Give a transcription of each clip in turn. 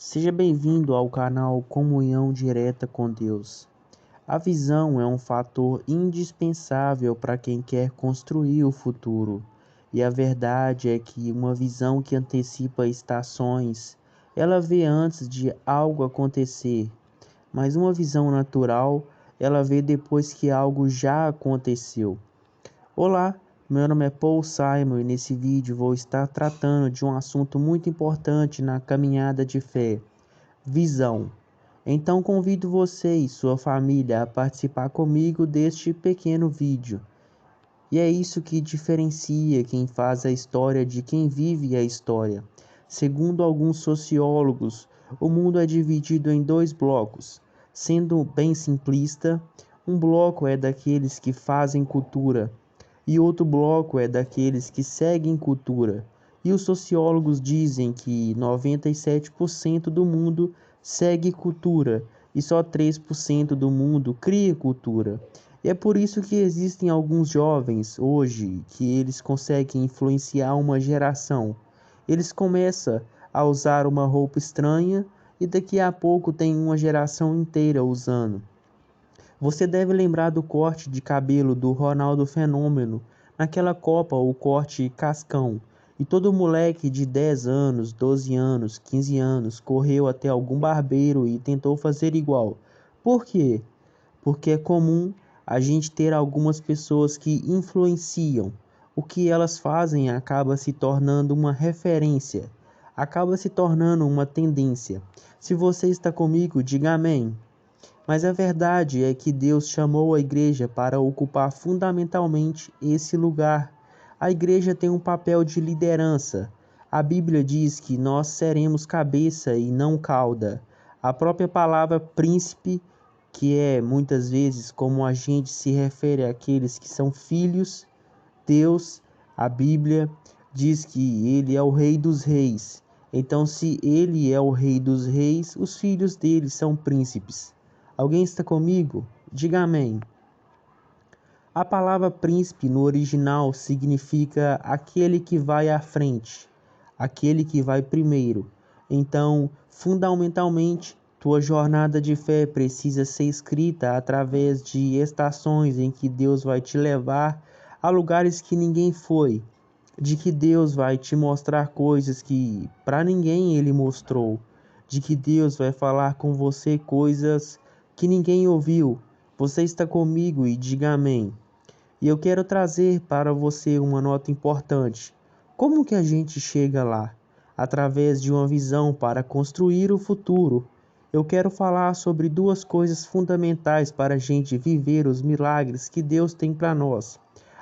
Seja bem-vindo ao canal Comunhão Direta com Deus. A visão é um fator indispensável para quem quer construir o futuro. E a verdade é que uma visão que antecipa estações, ela vê antes de algo acontecer, mas uma visão natural, ela vê depois que algo já aconteceu. Olá, meu nome é Paul Simon e nesse vídeo vou estar tratando de um assunto muito importante na caminhada de fé: visão. Então convido você e sua família a participar comigo deste pequeno vídeo. E é isso que diferencia quem faz a história de quem vive a história. Segundo alguns sociólogos, o mundo é dividido em dois blocos. Sendo bem simplista, um bloco é daqueles que fazem cultura e outro bloco é daqueles que seguem cultura. E os sociólogos dizem que 97% do mundo segue cultura e só 3% do mundo cria cultura. E é por isso que existem alguns jovens hoje que eles conseguem influenciar uma geração. Eles começam a usar uma roupa estranha e daqui a pouco tem uma geração inteira usando. Você deve lembrar do corte de cabelo do Ronaldo Fenômeno naquela Copa, o corte cascão. E todo moleque de 10 anos, 12 anos, 15 anos correu até algum barbeiro e tentou fazer igual. Por quê? Porque é comum a gente ter algumas pessoas que influenciam. O que elas fazem acaba se tornando uma referência, acaba se tornando uma tendência. Se você está comigo, diga amém. Mas a verdade é que Deus chamou a igreja para ocupar fundamentalmente esse lugar. A igreja tem um papel de liderança. A Bíblia diz que nós seremos cabeça e não cauda. A própria palavra príncipe, que é muitas vezes como a gente se refere àqueles que são filhos, Deus, a Bíblia diz que ele é o rei dos reis. Então, se ele é o rei dos reis, os filhos dele são príncipes. Alguém está comigo? Diga amém. A palavra príncipe no original significa aquele que vai à frente, aquele que vai primeiro. Então, fundamentalmente, tua jornada de fé precisa ser escrita através de estações em que Deus vai te levar a lugares que ninguém foi, de que Deus vai te mostrar coisas que para ninguém ele mostrou, de que Deus vai falar com você coisas que ninguém ouviu. Você está comigo e diga amém. E eu quero trazer para você uma nota importante. Como que a gente chega lá? Através de uma visão para construir o futuro. Eu quero falar sobre duas coisas fundamentais para a gente viver os milagres que Deus tem para nós.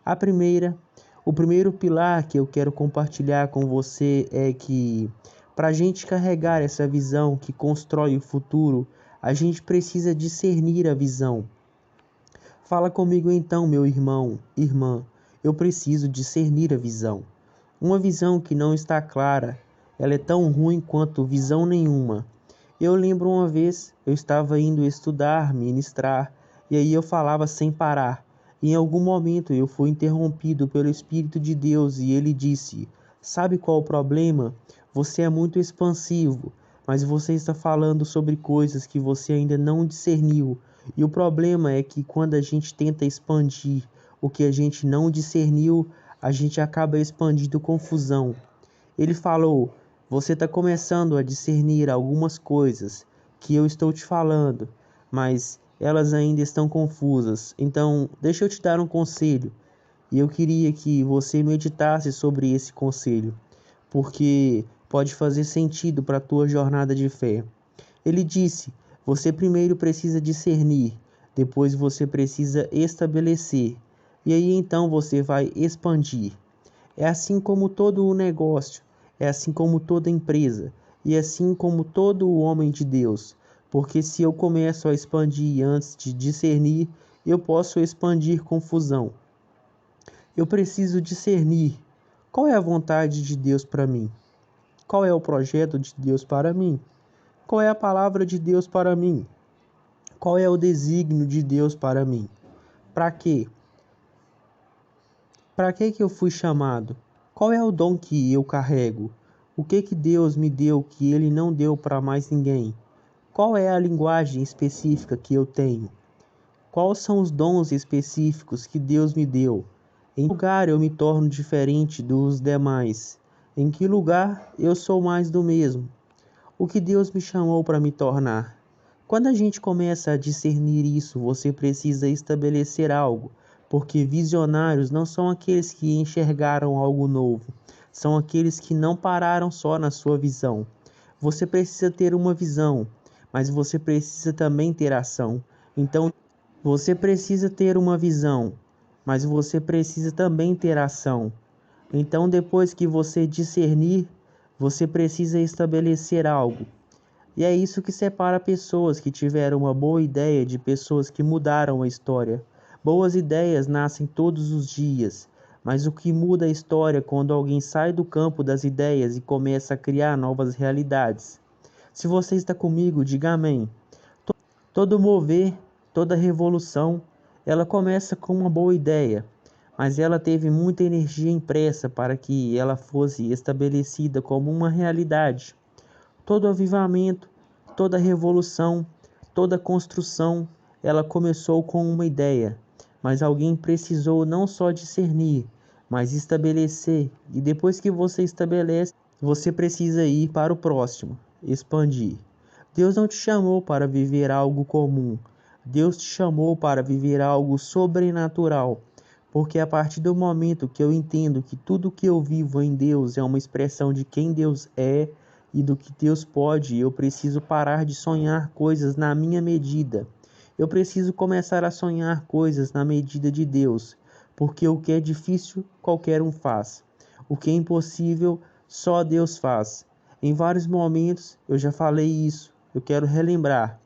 A primeira, o primeiro pilar que eu quero compartilhar com você é que para a gente carregar essa visão que constrói o futuro, a gente precisa discernir a visão. Fala comigo então, meu irmão, irmã. Eu preciso discernir a visão. Uma visão que não está clara, ela é tão ruim quanto visão nenhuma. Eu lembro uma vez, eu estava indo estudar, ministrar, e aí eu falava sem parar. Em algum momento eu fui interrompido pelo Espírito de Deus e ele disse: Sabe qual o problema? Você é muito expansivo, mas você está falando sobre coisas que você ainda não discerniu. E o problema é que quando a gente tenta expandir o que a gente não discerniu, a gente acaba expandindo confusão. Ele falou: Você está começando a discernir algumas coisas que eu estou te falando, mas elas ainda estão confusas. Então, deixa eu te dar um conselho. E eu queria que você meditasse sobre esse conselho, porque pode fazer sentido para a tua jornada de fé. Ele disse: Você primeiro precisa discernir, depois você precisa estabelecer, e aí então você vai expandir. É assim como todo o negócio, é assim como toda empresa, e é assim como todo o homem de Deus. Porque se eu começo a expandir antes de discernir, eu posso expandir confusão. Eu preciso discernir qual é a vontade de Deus para mim, qual é o projeto de Deus para mim, qual é a palavra de Deus para mim, qual é o desígnio de Deus para mim. Para quê? Para que eu fui chamado? Qual é o dom que eu carrego? O que Deus me deu que Ele não deu para mais ninguém? Qual é a linguagem específica que eu tenho? Quais são os dons específicos que Deus me deu? Em que lugar eu me torno diferente dos demais? Em que lugar eu sou mais do mesmo? O que Deus me chamou para me tornar? Quando a gente começa a discernir isso, você precisa estabelecer algo, porque visionários não são aqueles que enxergaram algo novo, são aqueles que não pararam só na sua visão. Você precisa ter uma visão, mas você precisa também ter ação. Então, você precisa ter uma visão, mas você precisa também ter ação. Então, depois que você discernir, você precisa estabelecer algo. E é isso que separa pessoas que tiveram uma boa ideia de pessoas que mudaram a história. Boas ideias nascem todos os dias, mas o que muda a história é quando alguém sai do campo das ideias e começa a criar novas realidades. Se você está comigo, diga amém. Todo mover, toda revolução, ela começa com uma boa ideia, mas ela teve muita energia impressa para que ela fosse estabelecida como uma realidade. Todo avivamento, toda revolução, toda construção, ela começou com uma ideia, mas alguém precisou não só discernir, mas estabelecer, e depois que você estabelece, você precisa ir para o próximo, expandir. Deus não te chamou para viver algo comum, Deus te chamou para viver algo sobrenatural, porque a partir do momento que eu entendo que tudo que eu vivo em Deus é uma expressão de quem Deus é, e do que Deus pode, eu preciso parar de sonhar coisas na minha medida. Eu preciso começar a sonhar coisas na medida de Deus, porque o que é difícil, qualquer um faz. O que é impossível, só Deus faz. Em vários momentos eu já falei isso, eu quero relembrar.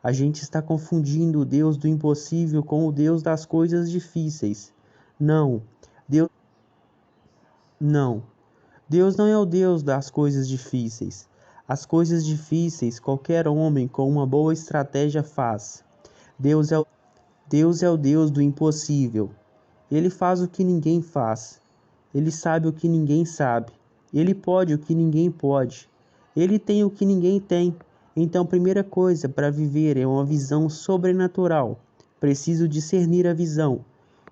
A gente está confundindo o Deus do impossível com o Deus das coisas difíceis. Não, Deus não. Deus não é o Deus das coisas difíceis. As coisas difíceis qualquer homem com uma boa estratégia faz. Deus é o, Deus é o Deus do impossível. Ele faz o que ninguém faz. Ele sabe o que ninguém sabe. Ele pode o que ninguém pode. Ele tem o que ninguém tem. Então, primeira coisa para viver é uma visão sobrenatural. Preciso discernir a visão.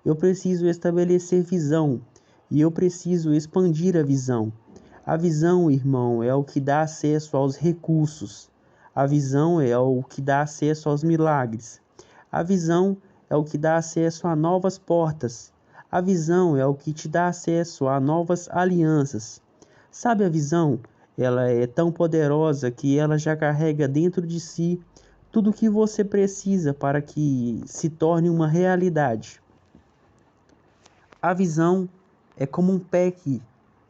Eu preciso estabelecer visão. E eu preciso expandir a visão. A visão, irmão, é o que dá acesso aos recursos. A visão é o que dá acesso aos milagres. A visão é o que dá acesso a novas portas. A visão é o que te dá acesso a novas alianças. Sabe a visão? Ela é tão poderosa que ela já carrega dentro de si tudo o que você precisa para que se torne uma realidade. A visão é como um pack,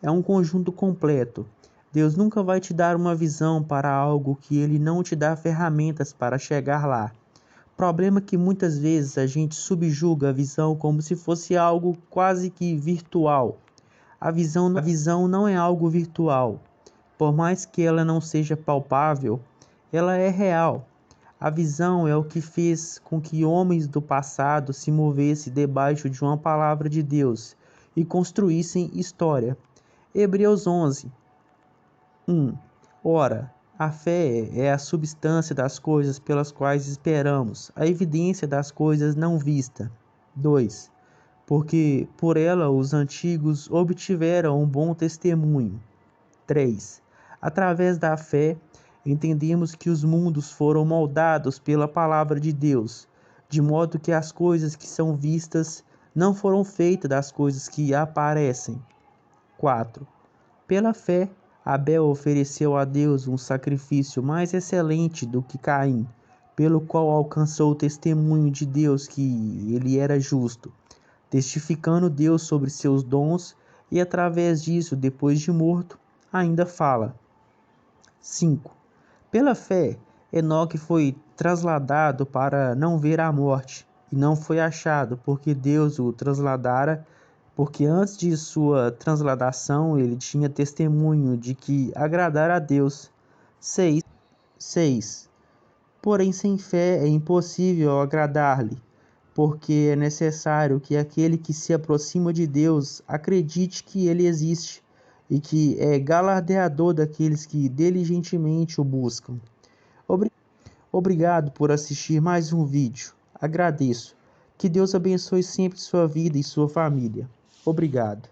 é um conjunto completo. Deus nunca vai te dar uma visão para algo que Ele não te dá ferramentas para chegar lá. Problema é que muitas vezes a gente subjuga a visão como se fosse algo quase que virtual. A visão não é algo virtual. Por mais que ela não seja palpável, ela é real. A visão é o que fez com que homens do passado se movessem debaixo de uma palavra de Deus e construíssem história. Hebreus 11, 1. Ora, a fé é a substância das coisas pelas quais esperamos, a evidência das coisas não vistas. 2. Porque por ela os antigos obtiveram um bom testemunho. 3. Através da fé, entendemos que os mundos foram moldados pela palavra de Deus, de modo que as coisas que são vistas não foram feitas das coisas que aparecem. 4. Pela fé, Abel ofereceu a Deus um sacrifício mais excelente do que Caim, pelo qual alcançou o testemunho de Deus que ele era justo, testificando Deus sobre seus dons, e através disso, depois de morto, ainda fala. 5. Pela fé, Enoque foi trasladado para não ver a morte, e não foi achado, porque Deus o trasladara, porque antes de sua transladação ele tinha testemunho de que agradara a Deus. 6. Porém, sem fé é impossível agradar-lhe, porque é necessário que aquele que se aproxima de Deus acredite que ele existe e que é galardeador daqueles que diligentemente o buscam. Obri- Obrigado por assistir mais um vídeo. Agradeço. Que Deus abençoe sempre sua vida e sua família. Obrigado.